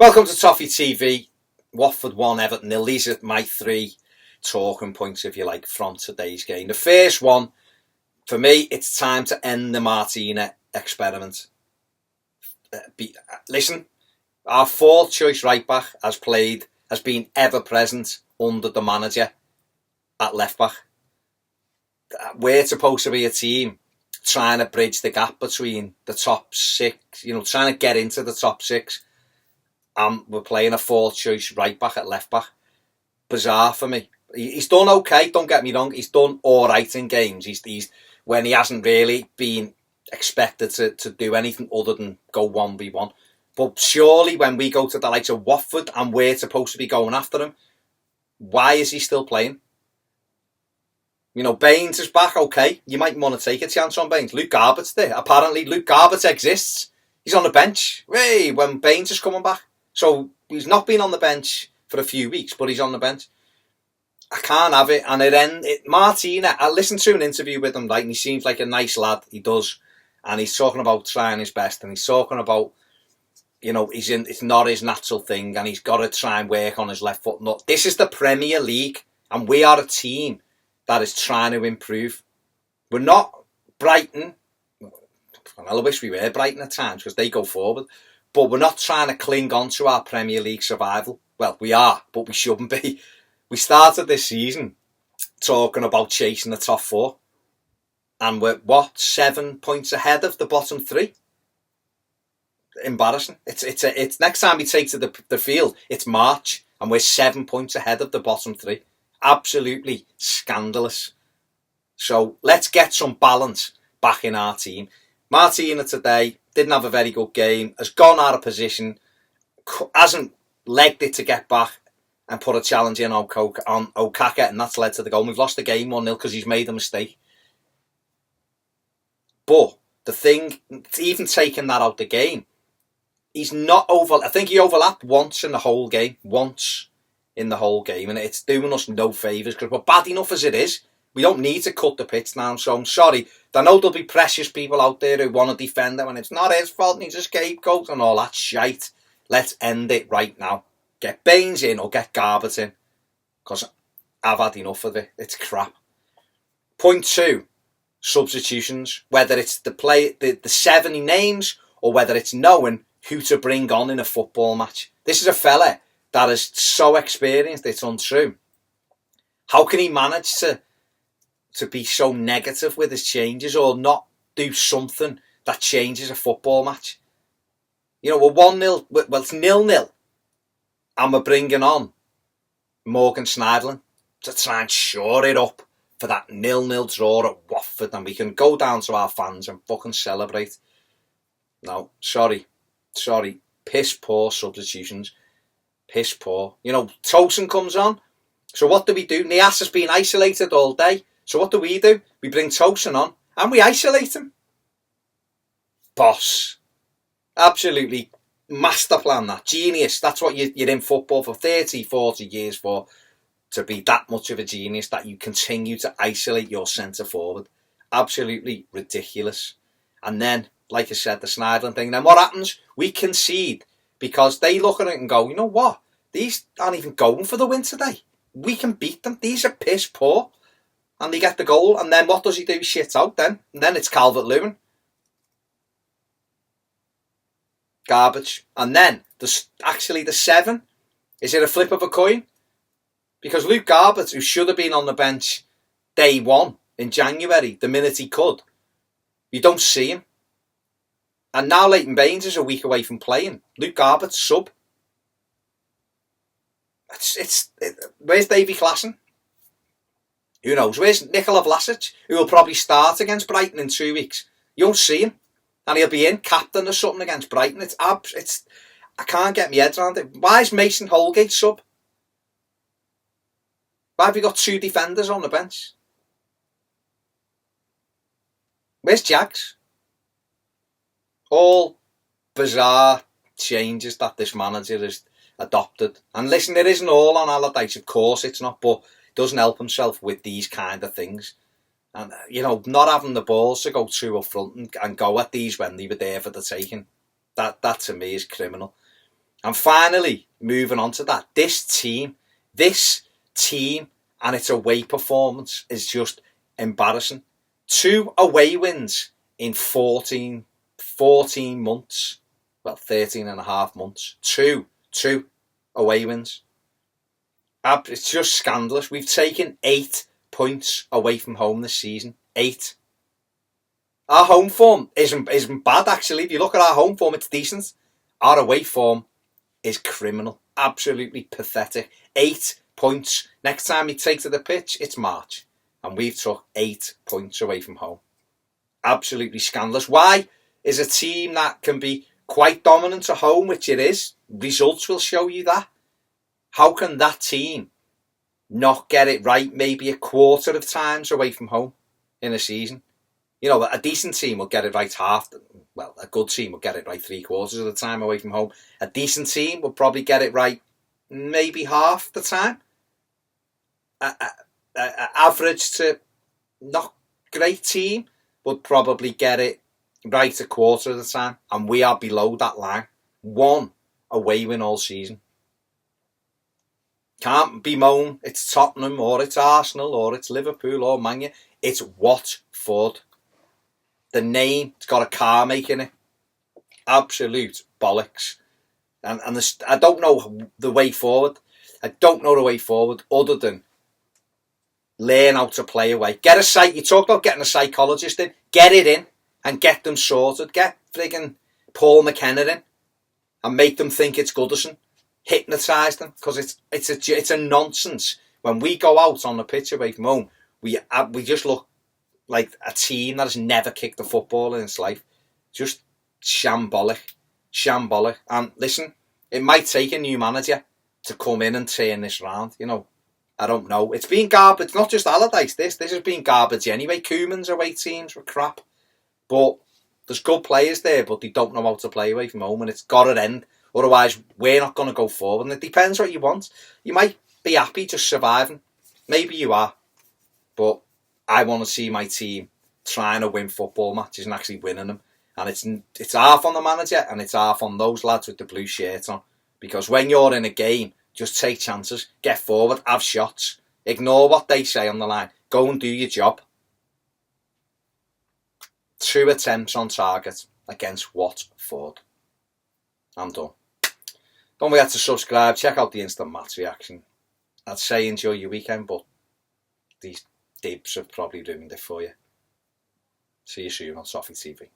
Welcome to Toffee TV. Watford 1, Everton 0. These are my three talking points, if you like, from today's game. The first one, for me, it's time to end the Martina experiment. Listen, our fourth choice right back has been ever present under the manager at left back. We're supposed to be a team trying to bridge the gap between the top six, trying to get into the top six. We're playing a fourth choice right back at left back. Bizarre for me. He's done okay, don't get me wrong. He's done all right in games. He's when he hasn't really been expected to do anything other than go 1v1. But surely when we go to the likes of Watford and we're supposed to be going after him, why is he still playing? Baines is back, okay. You might want to take a chance on Baines. Luke Garbutt's there. Apparently Luke Garbutt exists. He's on the bench. Hey, when Baines is coming back. So he's not been on the bench for a few weeks, but he's on the bench. I can't have it. And Martina, I listened to an interview with him, and he seems like a nice lad. He does. And he's talking about trying his best. And he's talking about, it's not his natural thing. And he's got to try and work on his left foot. No, this is the Premier League. And we are a team that is trying to improve. We're not Brighton. I wish we were Brighton at times because they go forward. But we're not trying to cling on to our Premier League survival. Well, we are, but we shouldn't be. We started this season talking about chasing the top four. And we're, 7 points ahead of the bottom three? Embarrassing. It's next time we take to the field, it's March, and we're 7 points ahead of the bottom three. Absolutely scandalous. So let's get some balance back in our team. Martina today didn't have a very good game, has gone out of position, hasn't legged it to get back and put a challenge in on Okaka, and that's led to the goal. We've lost the game 1-0 because he's made a mistake. But the thing, even taking that out the game, he's not I think he overlapped once in the whole game. And it's doing us no favours because we're bad enough as it is. We don't need to cut the pitch down, so I'm sorry. I know there'll be precious people out there who want to defend him and it's not his fault and he's a scapegoat and all that shite. Let's end it right now. Get Baines in or get Garbutt in. Because I've had enough of it. It's crap. Point 2, substitutions. Whether it's the 7 he names or whether it's knowing who to bring on in a football match. This is a fella that is so experienced, it's untrue. How can he manage to be so negative with his changes or not do something that changes a football match? We're 1-0, well, it's 0-0, and we're bringing on Morgan Schneiderlin to try and shore it up for that 0-0 draw at Watford, and we can go down to our fans and fucking celebrate. No, sorry, piss poor substitutions, piss poor. Tosin comes on, so what do? Nias has been isolated all day. So what do? We bring Tosin on and we isolate him. Boss. Absolutely master plan that. Genius. That's what you're in football for 30, 40 years for. To be that much of a genius that you continue to isolate your centre forward. Absolutely ridiculous. And then, like I said, the Schneiderlin thing. Then what happens? We concede because they look at it and go, you know what? These aren't even going for the win today. We can beat them. These are piss poor. And they get the goal, and then what does he do? He shits out then. And then it's Calvert-Lewin. Garbage. And then, the 7, is it a flip of a coin? Because Luke Garbutt, who should have been on the bench day 1 in January, the minute he could, you don't see him. And now Leighton Baines is a week away from playing. Luke Garbutt, sub. Where's Davy Klaassen? Who knows? Where's Nikola Vlasic, who will probably start against Brighton in 2 weeks? You won't see him. And he'll be in captain or something against Brighton. I can't get my head around it. Why is Mason Holgate sub? Why have you got 2 defenders on the bench? Where's Jags? All bizarre changes that this manager has adopted. And listen, it isn't all on Allardyce, of course it's not, but doesn't help himself with these kind of things. And, not having the balls to go 2 up front and go at these when they were there for the taking. That to me is criminal. And finally, moving on to that, this team and its away performance is just embarrassing. 2 away wins in 14 months. Well, 13 and a half months. Two away wins. It's just scandalous. We've taken 8 points away from home this season. 8. Our home form isn't bad, actually. If you look at our home form, it's decent. Our away form is criminal. Absolutely pathetic. 8 points. Next time he takes to the pitch, it's March. And we've took 8 points away from home. Absolutely scandalous. Why is a team that can be quite dominant at home, which it is, results will show you that. How can that team not get it right maybe a quarter of times away from home in a season? You know, a decent team will get it right a good team will get it right 3/4 of the time away from home. A decent team will probably get it right maybe half the time. Average to not great team would probably get it right a quarter of the time. And we are below that line. 1 away win all season. Can't bemoan it's Tottenham or it's Arsenal or it's Liverpool or Man U. It's Watford. The name, it's got a car making it. Absolute bollocks. And I don't know the way forward. I don't know the way forward other than learn how to play away. You talk about getting a psychologist in. Get it in and get them sorted. Get friggin' Paul McKenna in and make them think it's Goodison. Hypnotise them, because it's a nonsense. When we go out on the pitch away from home, we just look like a team that has never kicked a football in its life. Just shambolic. And listen, it might take a new manager to come in and turn this round. You know, I don't know. It's been garbage. It's not just Allardyce. This has been garbage anyway. Koeman's away teams were crap, but there's good players there, but they don't know how to play away from home, and it's got to end. Otherwise, we're not going to go forward. And it depends what you want. You might be happy just surviving. Maybe you are. But I want to see my team trying to win football matches and actually winning them. And it's half on the manager and it's half on those lads with the blue shirt on. Because when you're in a game, just take chances. Get forward. Have shots. Ignore what they say on the line. Go and do your job. 2 attempts on target against Watford. I'm done. Don't forget to subscribe. Check out the instant match reaction. I'd say enjoy your weekend, but these dibs have probably ruined it for you. See you soon on Toffee TV.